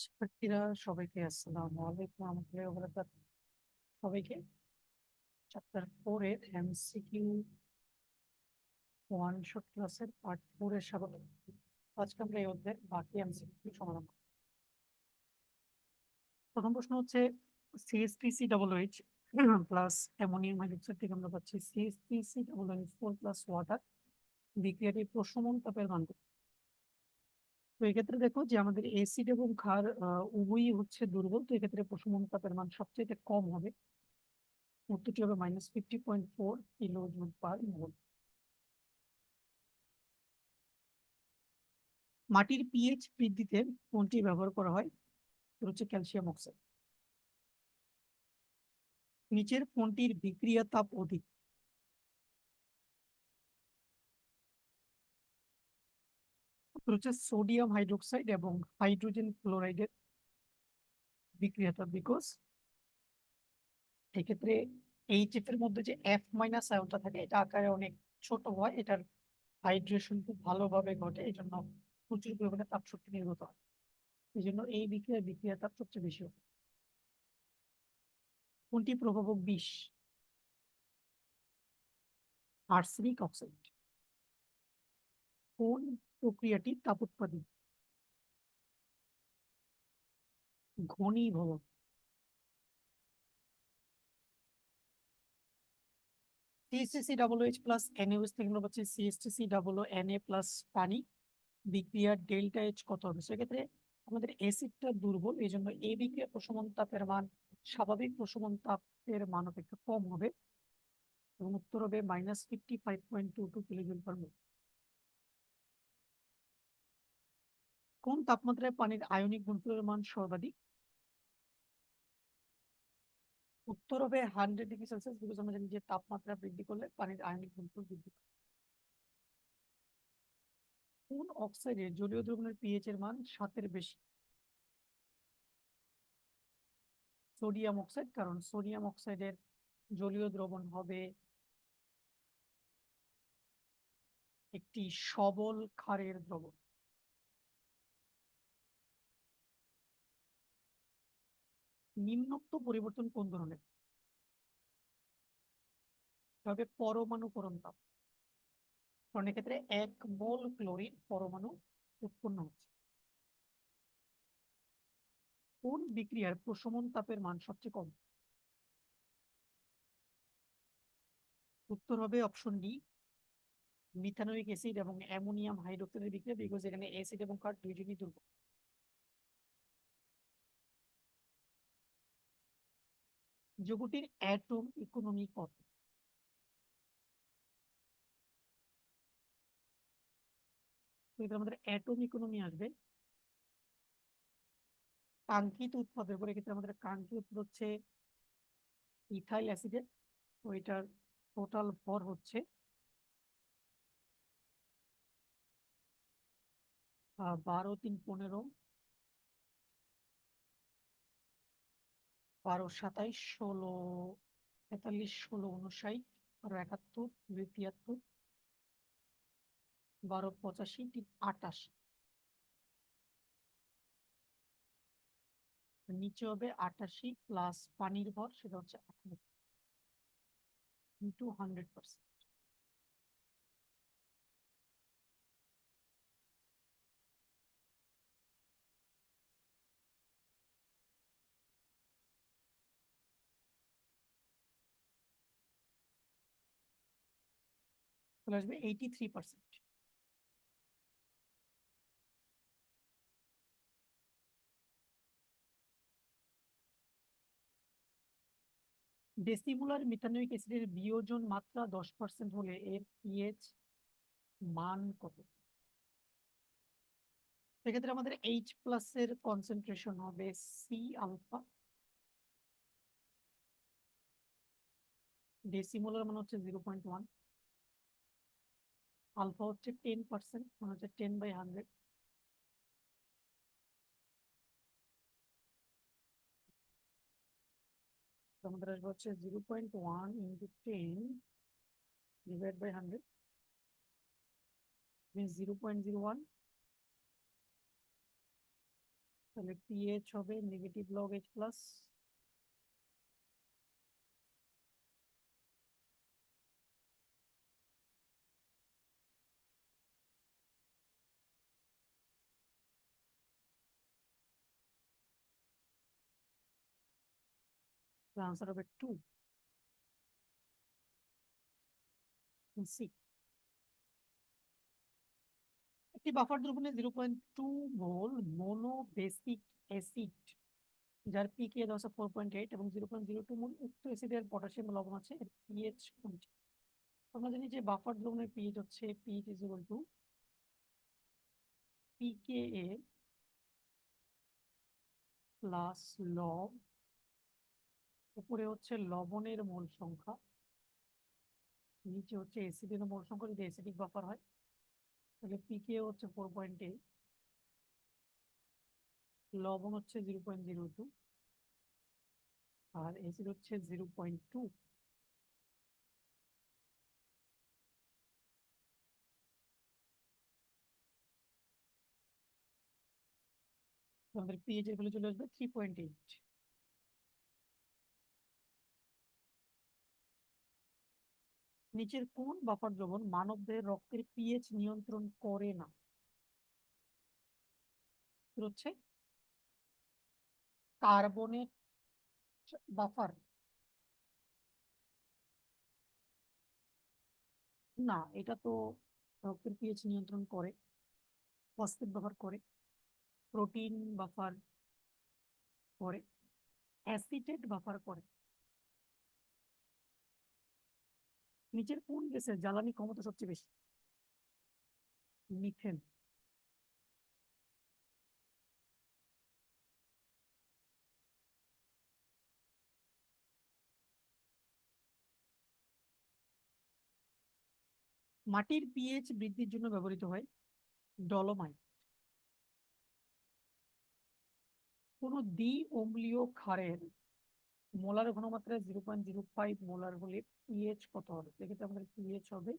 শিক্ষার্থীরা সবাইকে আসসালামু আলাইকুম রহমতুল্লাহি ওয়া বারাকাতুহু। সবাইকে চ্যাপ্টার 4 এর এমসিকিউ ওয়ান শর্ট ক্লাসের পার্ট 4 এর স্বাগত। আজকে আমরা এই অধ্যায়ের বাকি এমসিকিউ সমাধান করব। প্রথম প্রশ্ন হচ্ছে CSPC double H plus ammonium hydroxide থেকে আমরা পাচ্ছি CSPC double H 4 plus water বিক্রিয়াটির প্রশমন তাপের মান কত? তো এক্ষেত্রে দেখো যে আমাদের অ্যাসিড এবং ক্ষার উভয়ই হচ্ছে দুর্বল, তো এক্ষেত্রে প্রশমন তাপের মান সবচেয়ে কম হবে। উত্তরটি হবে -50.4 কিলো জুল পার মোল। মাটির পিএইচ বৃদ্ধিতে কোনটি ব্যবহার করা হয়? হচ্ছে ক্যালসিয়াম অক্সাইড। নিচের কোনটির বিক্রিয়া তাপ অধিক? হচ্ছে সোডিয়াম হাইড্রোক্সাইড এবং হাইড্রোজেন ক্লোরাইডের বিক্রিয়া তাপ, বিকজ এক্ষেত্রে এইচএফ এর মধ্যে যে এফ মাইনাস আয়নটা থাকে এটা আকারে অনেক ছোট হয়, এটার হাইড্রেশন খুব ভালোভাবে ঘটে, এই জন্য প্রচুর পরিমাণে তাপ শক্তি নির্গত হয়, এই জন্য এই বিক্রিয়া তাপ সবচেয়ে বেশি হয়। কোনটি প্রভাবক বিষ? Arsenic oxide. কোন প্রক্রিয়াটি তাপ উৎপাদন? ঘনীভবন। CSTC double H plus NH থেকে আমরা পাচ্ছি CSTC double O NA plus পানি, বিক্রিয়ার ডেল্টা এইচ কত হবে? সেক্ষেত্রে আমাদের অ্যাসিডটা দুর্বল, এই জন্য এই বিক্রিয়ার প্রশমন তাপের মান স্বাভাবিক প্রশমন তাপের মান অপেক্ষা কম হবে এবং উত্তর হবে -55.22 কিলোজুল পার মোল। কোন তাপমাত্রায় পানির আয়নিক গুণফলের মান সর্বাধিক? উত্তর হবে 100 ডিগ্রি সেলসিয়াস, বিকজ আমরা জানি যে তাপমাত্রা বৃদ্ধি করলে পানির আয়নিক গুণফল বৃদ্ধি পায়। কোন অক্সাইডের জলীয় দ্রবণের পিএইচ এর মান 7 এর বেশি? সোডিয়াম অক্সাইড, কারণ সোডিয়াম অক্সাইডের জলীয় দ্রবণ হবে একটি সবল ক্ষারের দ্রবণ। নিম্নোক্ত পরিবর্তন কোন ধরনের? তবে পরমাণুকরণ তাপ, কারণ এক্ষেত্রে 1 মোল ক্লোরিন পরমাণু উৎপন্ন হচ্ছে। কোন বিক্রিয়ার প্রশমন তাপের মান সবচেয়ে কম? উত্তর হবে অপশন ডি, মিথানোয়িক অ্যাসিড এবং অ্যামোনিয়াম হাইড্রোক্সাইডের বিক্রিয়া, বিকজ এখানে অ্যাসিড এবং ক্ষার দুইজনই দুর্বল। যৌগটির অ্যাটম ইকোনমি কত? আমাদের অ্যাটম ইকোনমি আসবে কাঙ্ক্ষিত উৎপাদের উপর। এক্ষেত্রে আমাদের কাঙ্ক্ষিত উৎপাদ হচ্ছে ইথাইল অ্যাসিডের, তো এটার টোটাল ভর হচ্ছে 12 3 15, 12 27, 16 43, 16 59, 12 71, 2 73, 12 85, 3 88। নিচে হবে 88 প্লাস পানির ভর, সেটা হচ্ছে 18 ইন্টু 100%। চলে আসবে 83%। ডেসিমোলার মিথানোয়িক অ্যাসিডের বিয়োজন মাত্রা 10% হলে এর পিএইচ মান কত? সেক্ষেত্রে আমাদের এইচ প্লাস এর কনসেন্ট্রেশন হবে সি আলফা, ডেসিমোলার মানে হচ্ছে 0.1, আলফা হচ্ছে 10%, মানে হচ্ছে 10/100। আমাদের আসবে হচ্ছে 0.1 ইন্টু 10 ডিভাইড বাই 100, মিনস 0.01 তাহলে পিএইচ হবে negative log H plus. Answer হবে 2 সি। একটি বাফার দ্রবণে 0.2 মোল মোনো বেসিক অ্যাসিড যার পিকে দেওয়া আছে 4.8 এবং 0.02 মোল উক্ত অ্যাসিডের পটাশিয়াম লবণ আছে, এর পিএইচ কোনটি? আমরা জানি যে বাফার দ্রবণের পিএইচ হচ্ছে pH is equal to pKa plus log, উপরে হচ্ছে লবণের মোল সংখ্যা, নিচে হচ্ছে অ্যাসিডের মোল সংখ্যা যদি অ্যাসিডিক বাফার হয়। তাহলে পিকে হচ্ছে 4.8, লবণ হচ্ছে 0.02 আর অ্যাসিড হচ্ছে 0.2। আমাদের পিএইচ এর ভ্যালু চলে আসবে 3.8। নিচের কোন বাফার দ্রবণ মানবদের রক্তের পিএইচ নিয়ন্ত্রণ করে না? হচ্ছে কার্বনেট বাফার। না, এটা তো রক্তের পিএইচ নিয়ন্ত্রণ করে, ফসফেট বাফার করে, প্রোটিন বাফার করে, অ্যাসিটেট বাফার করে। নিচের কোন গ্যাসের জ্বালানি ক্ষমতা সবচেয়ে বেশি? মিথেন। মাটির পিএইচ বৃদ্ধির জন্য ব্যবহৃত হয় ডলোমাইট। কোন দ্বি অম্লীয় ক্ষারের মোলার ঘনমাত্রা 0.05 মোলার হলে পিএইচ কত হবে? সেক্ষেত্রে আমাদের পিএইচ হবে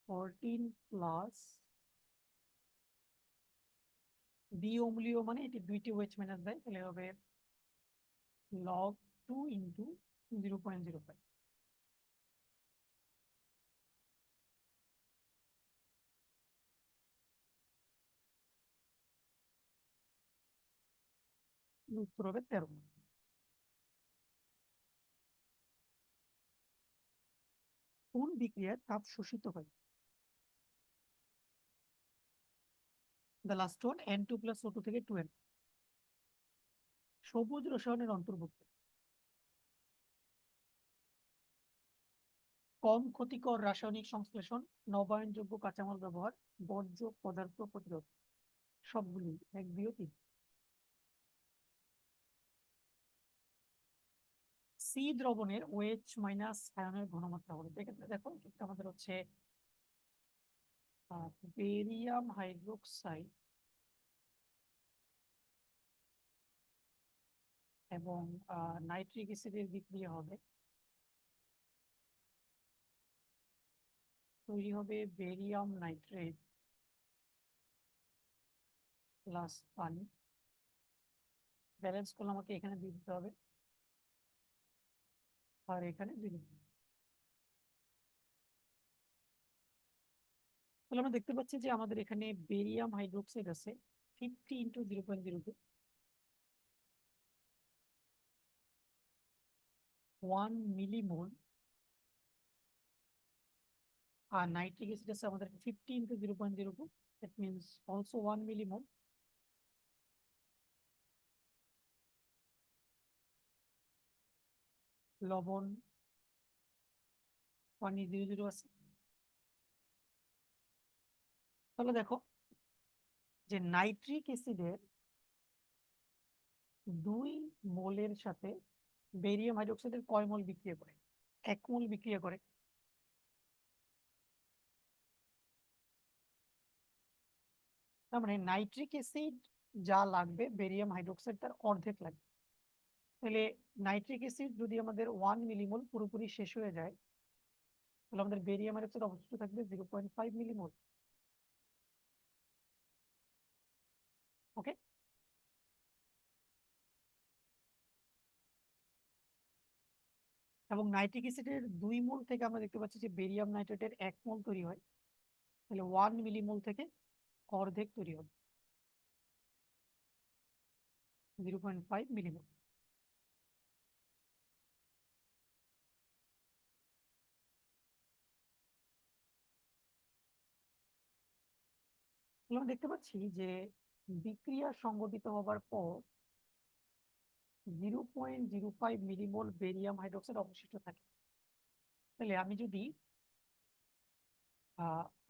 14 প্লাস, দ্বি অম্লীয় মানে এটি দুইটি ওয়েচ মাইনাস দেয়, তাহলে হবে লগ 2 ইন্টু 0.05। উত্তর হবে 13। কোন বিক্রিয়ায় তাপ শোষিত হয়? The last one N2 plus O2 থেকে 2N। সবুজ রসায়নের অন্তর্ভুক্ত কম ক্ষতিকর রাসায়নিক সংশ্লেষণ, নবায়নযোগ্য কাঁচামাল ব্যবহার, বর্জ্য পদার্থ প্রতিরোধ। সবগুলি 1, 2 ও 3। সি দ্রবণের OH মাইনাস আয়নের ঘনমাত্রা হলো, এক্ষেত্রে দেখো এটা আমাদের হচ্ছে বেরিয়াম হাইড্রোক্সাইড এবং নাইট্রিক অ্যাসিডের বিক্রিয়া হবে, তৈরি হবে বেরিয়াম নাইট্রেট প্লাস পানি। ব্যালেন্স করলে আমাকে এখানে দিয়ে দিতে হবে আর এখানে দিয়ে দিতে হবে। তাহলে আমরা দেখতে পাচ্ছি যে আমাদের এখানে বেরিয়াম হাইড্রোক্সাইড আছে 50 ইন্টু 0.02, 1 মিলিমোল, আর নাইট্রিক অ্যাসিড আছে আমাদের 50 into 0.02, that means also 1 millimole. লবণ, পানি 0.0 আছে। তাহলে দেখো যে নাইট্রিক অ্যাসিডের 2 মোলের সাথে বেরিয়াম হাইড্রোক্সাইডের কয় মোল বিক্রিয়া করে? 1 মোল বিক্রিয়া করে। তার মানে নাইট্রিক অ্যাসিড যা লাগবে বেরিয়াম হাইড্রোক্সাইড তার অর্ধেক লাগবে। তাহলে নাইট্রিক অ্যাসিড যদি আমাদের 1 মিলিমোল পুরোপুরি শেষ হয়ে যায়, তাহলে আমাদের বেরিয়াম হাইড্রোক্সাইড অবশিষ্ট থাকবে 0.5 মিলিমোল। ওকে। এবং নাইট্রিক অ্যাসিডের 2 মোল থেকে আমরা দেখতে পাচ্ছি যে বেরিয়াম নাইট্রেটের 1 মোল তৈরি হয়, তাহলে 1 মিলিমোল থেকে অর্ধেক তৈরি হবে, 0.5 মিলিমোল। আমরা দেখতে পাচ্ছি যে বিক্রিয়া সংঘটিত হবার পর 0.05 মিলিমোল বেরিয়াম হাইড্রোক্সাইড অবশিষ্ট থাকে। তাহলে আমি যদি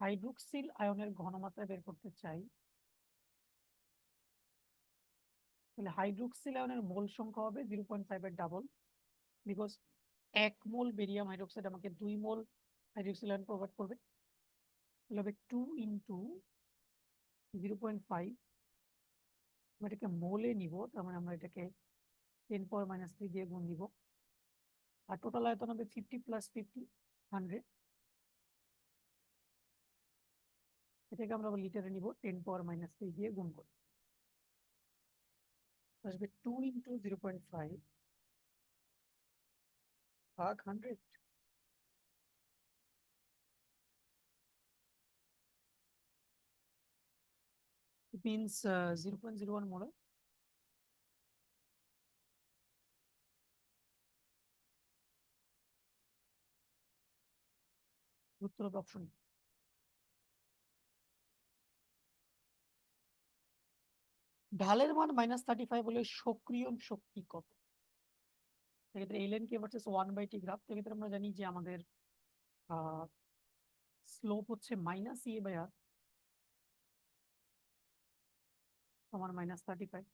হাইড্রোক্সিল আয়নের ঘনমাত্রা বের করতে চাই, তাহলে হাইড্রোক্সিল আয়নের মোল সংখ্যা হবে 0.5 এর double, because 1 mole barium hydroxide আমাকে 2 মোল হাইড্রোক্সিল আয়ন প্রোভাইড করবে। তাহলে হবে 2 ইন্টু 0.5, আমরা এটাকে মোলে নিব, তার মানে আমরা এটাকে 10⁻³ দিয়ে গুণ দিব, আর টোটাল আয়তন হবে 50 + 50 100। এটাকে আমরা লিটারে নিব, 10⁻³ দিয়ে গুণ করব, আসবে 2 ইন্টু 0.5 ভাগ 100। It means 0.01 molar. উত্তর হবে অপশন। ঢালের মান -35 হলে সক্রিয় শক্তি কত? সেক্ষেত্রে এলএন কে ভার্সেস 1/t গ্রাফ, সেক্ষেত্রে আমরা জানি যে আমাদের স্লোপ হচ্ছে -a/r সমান -35।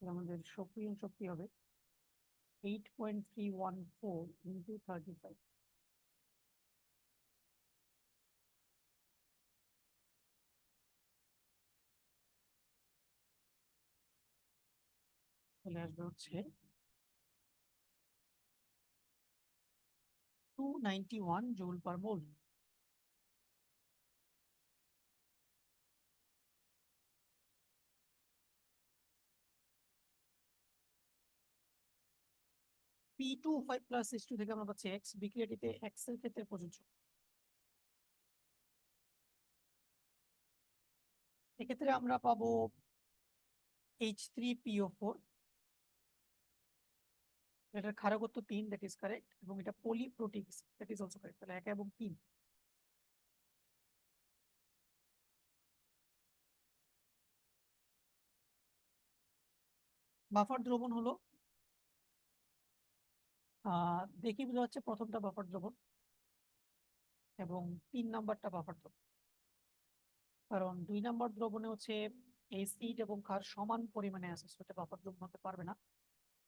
আমাদের সক্রিয় শক্তি হবে 8.314 ইন্টু 35। তাহলে আসবে হচ্ছে 291 জুল পার মোল। P25 + H2 থেকে আমরা পাচ্ছি x, বিক্রিয়াটিতে x এর ক্ষেত্রে প্রযোজ্য। এক্ষেত্রে আমরা পাবো H3PO4, এটার ক্ষারকত্ব 3, দ্যাট ইজ কারেক্ট, এবং এটা পলিপ্রোটিক দ্যাট ইজ অলসো কারেক্ট। তাহলে 1 এবং 3। বাফার দ্রবণ হলো দেখি বোঝা যাচ্ছে প্রথমটা বাফার দ্রবণ এবং 3 নাম্বারটা বাফার দ্রবণ, কারণ 2 নাম্বার দ্রবণে হচ্ছে অ্যাসিড এবং ক্ষার সমান পরিমাণে আছে, সেটা বাফার দ্রবণ হতে পারবে না।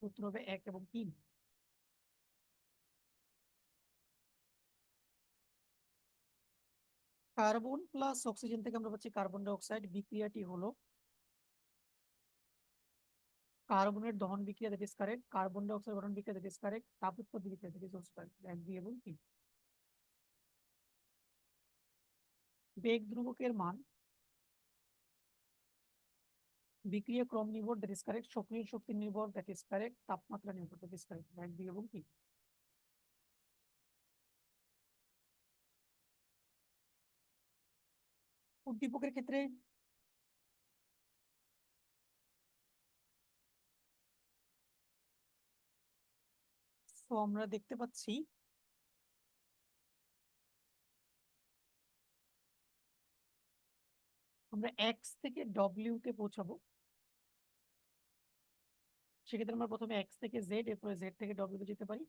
উত্তর হবে 1 এবং 3। কার্বন প্লাস অক্সিজেন থেকে আমরা পাচ্ছি কার্বন ডাই অক্সাইড, বিক্রিয়াটি হলো কার্বনের দহন বিক্রিয়া, দ্যাট ইজ কারেক্ট, কার্বন ডাই অক্সাইড গঠন বিক্রিয়া, দ্যাট ইজ কারেক্ট, তাপ উৎপত্তি বিক্রিয়া, দ্যাট ইজ অলসো কারেক্ট। 1, 2 এবং 3। বেগ ধ্রুবকের মান বিক্রিয়া ক্রম নির্ভর, দ্যাট ইজ কারেক্ট, সক্রিয় শক্তি নির্ভর, দ্যাট ইজ কারেক্ট, তাপমাত্রা নির্ভর, দ্যাট ইজ কারেক্ট। 1, 2 এবং 3। উদ্দীপকের ক্ষেত্রে তো আমরা দেখতে পাচ্ছি আমরা এক্স থেকে ডব্লিউ তে পৌঁছাবো, সেক্ষেত্রে আমরা প্রথমে এক্স থেকে জেড, এরপরে জেড থেকে ডব্লিউ তে যেতে পারি,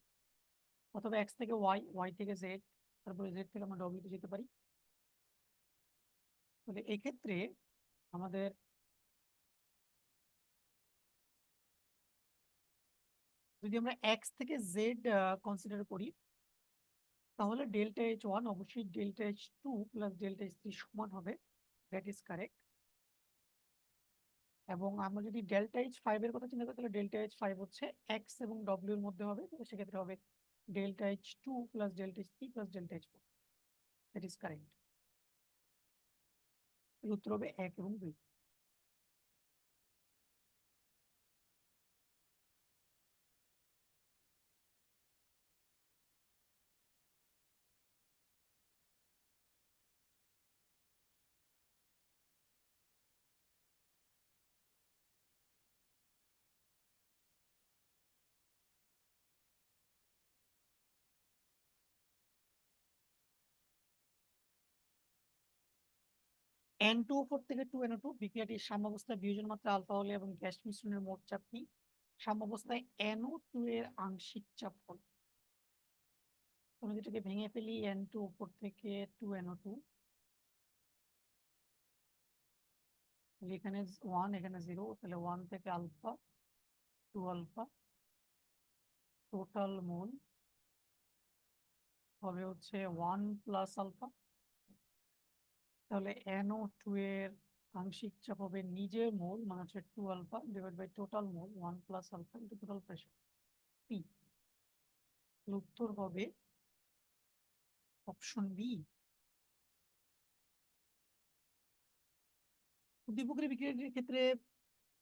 অথবা এক্স থেকে ওয়াই, ওয়াই থেকে জেড, তারপরে জেড থেকে আমরা ডব্লিউ তে যেতে পারি। তাহলে এক্ষেত্রে আমাদের যদি আমরা এক্স থেকে জেড কনসিডার করি, তাহলে ΔH1 অবশ্যই ΔH2 + ΔH3 সমান হবে, দ্যাট ইজ কারেক্ট। এবং আমরা যদি ΔH5 এর কথা চিন্তা করি, তাহলে ΔH5 হচ্ছে এক্স এবং ডব্লিউ এর মধ্যে হবে, তাহলে সেক্ষেত্রে হবে ΔH2 + ΔH3 + ΔH4, that is correct. উত্তর হবে 1 এবং 2। N2O4 থেকে 2NO2 বিক্রিয়াটির সাম্যাবস্থায় বিয়োজন মাত্রা আলফা হলে এবং গ্যাস মিশ্রণের মোট চাপ কি? সাম্যাবস্থায় NO2 এর আংশিক চাপ হল। আমরা যেটাকে ভেঙে ফেলি N2O4 থেকে 2NO2, এখানে 1 এখানে 0, তাহলে 1 থেকে আলফা 2 আলফা, টোটাল মোল হবে হচ্ছে 1 প্লাস আলফা। তাহলে NO2 এর আংশিক চাপ হবে নিজের মোল মানে হচ্ছে 2 alpha divide by total mole 1 plus alpha into total pressure P. উত্তর হবে অপশন বি। উদ্দীপকের বিক্রিয়াটির ক্ষেত্রে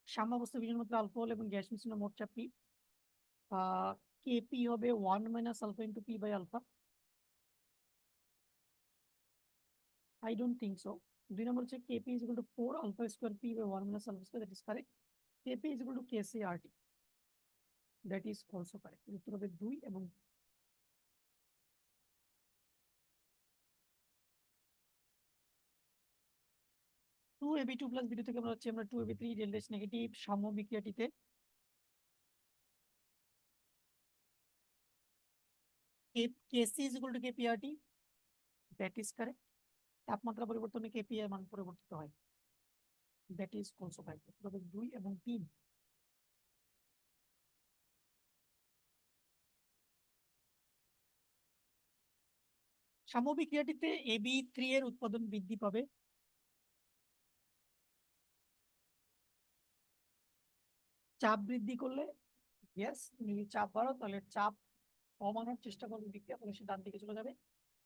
সাম্যাবস্থা বিয়োজন মাত্রা আলফা হল এবং গ্যাস মিশ্রণের মোট চাপ পি। কেপি হবে 1 minus alpha into P by alpha. I don't think so. 2 number হচ্ছে Kp is equal to 4 alpha square P by 1 minus alpha square. That is correct. Kp is equal to Kc RT. That is also correct. উত্তর হবে 2 এবং 2ab2 plus b2 থেকে আমরা হচ্ছে আমরা 2ab3 delta H negative সাম্য বিক্রিয়াটিতে Kc is equal to Kp RT. That is correct. তাপমাত্রা পরিবর্তনে Kp এর মান পরিবর্তিত হয়। That is also correct. উত্তর হবে 2 এবং 3। সাম্য বিক্রিয়াটিতে Ab3 এর উৎপাদন বৃদ্ধি পাবে। চাপ বৃদ্ধি করলে ইয়েস, তুমি যদি চাপ বাড়াও তাহলে চাপ কমানোর চেষ্টা করবে বিক্রিয়া, ফলে সে ডান দিকে চলে যাবে।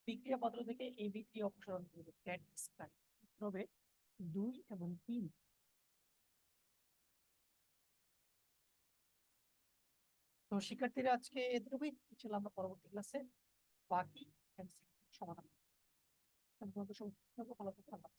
বিক্রিয়া পাত্র থেকে Ab3 অপসারণ করবে। That is correct. হবে 2 এবং 3। তো শিক্ষার্থীরা আজকে এতটুকুই ছিল। আমরা পরবর্তী ক্লাসে বাকি সমাধান। ভালো থাকো।